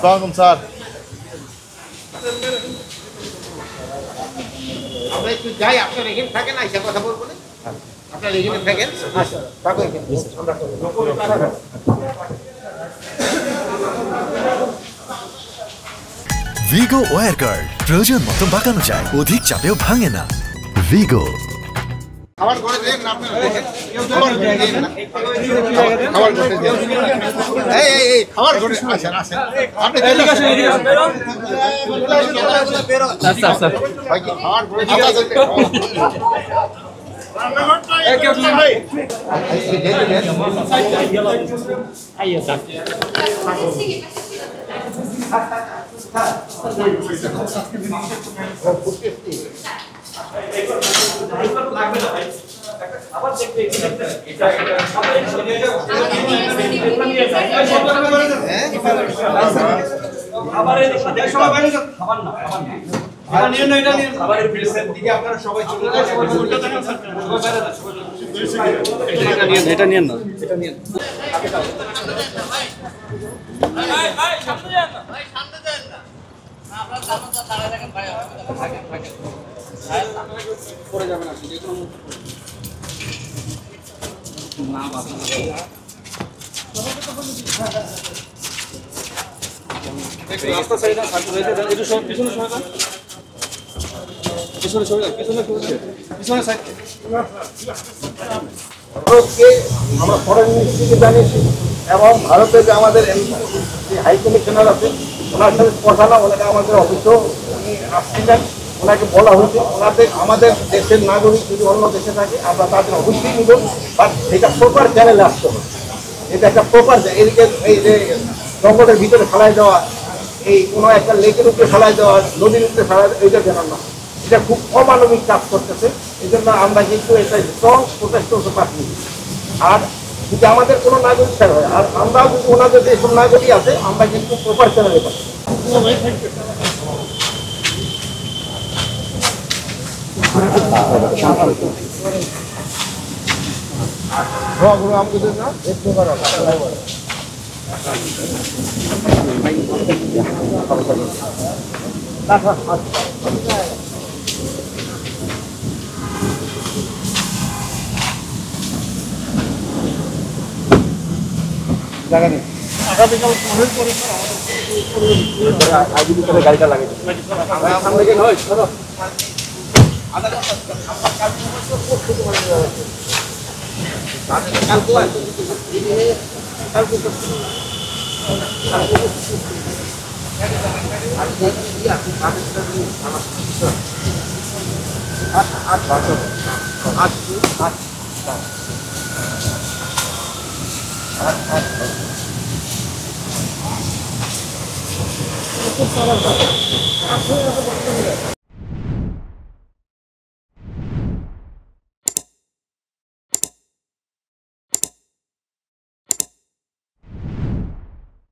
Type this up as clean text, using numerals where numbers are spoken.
ওয়ালাইকুম স্যার। আমরা একটু যাই, আপনার এখানে থাকেন, আইসা কথা বলবো না। আপনার এখানে থাকেন, থাকো এখানে। ভিগো ওয়্যার গার্ড প্রয়োজন মতো বাঁকানো যায়, অধিক চাপেও ভাঙে না। ভিগো। খাবার ঘরে দেন না, আপনারা দেখেন। খাবার ঘরে দেন না। খাবার ঘরে দেন। এই খাবার ঘরে আসেন আসেন। আপনি এদিকে আসেন, এদিকে আসেন। আচ্ছা আচ্ছা। ভাই কি খাবার ঘরে দিয়ে আসেন? রান্নাঘরটা এই কেউ ভাই। আইয়া স্যার। আবার দেখতে এটা খাবারের সাথে সবাই বাইরে যান, খাবার না খাবার নিয়ে না, এটা নিয়ে খাবারের প্লেসের দিকে আপনারা সবাই চলে যান, সবাই উল্টো দেখেন স্যার, সবাই বাইরে যান, এটা নিয়ে না, এটা নিয়ে আগে যাও ভাই সামনে যান না, ভাই সামনে যান না, আপনারা জামাটা দাঁড়ায় রাখেন ভাই, থাকেন থাকেন ভাই, আপনারা পড়ে যাবেন আপনি দেখুন না বাবা রাস্তা সাইডে থাকতে রয়েছে, একটু সব পিছনে সরে যান, পিছনে সরে যান, পিছনে সাইড। ভারতকে আমরা ফরেন মিনিস্ট্রিকে জানিয়েছি এবং ভারতে যে আমাদের হাই কমিশনার আছে ওনার সাথে কথা না, ওনাকে আমাদের অফিসেও উনি আসছিলেন, ওনাকে বলা হয়েছে আমাদের দেশের নাগরিক যদি অন্য দেশে থাকে আমরা তাদের অবশ্যই নিব, বাট এটা প্রপার চ্যানেলে আসতে হবে। এটা একটা প্রপার, এদিকে এই যে জঙ্গলের ভিতরে ফেলাই দেওয়া, এই কোনো একটা লেকের উপরে ফেলাই দেওয়া, নদীর উপরে ফেলাই দেওয়া, এইটা যেন না, এটা খুব অমানবিক কাজ করতেছে। এই জন্য আমরা কিন্তু এটা স্ট্রং প্রোটেস্ট করতে পারছি। আর যদি আমাদের কোনো নাগরিক হয় আর আমরাও যদি ওনাদের যেসব নাগরিক আছে আমরা কিন্তু প্রপার চ্যানেলে পাচ্ছি। গাড়িটা লাগে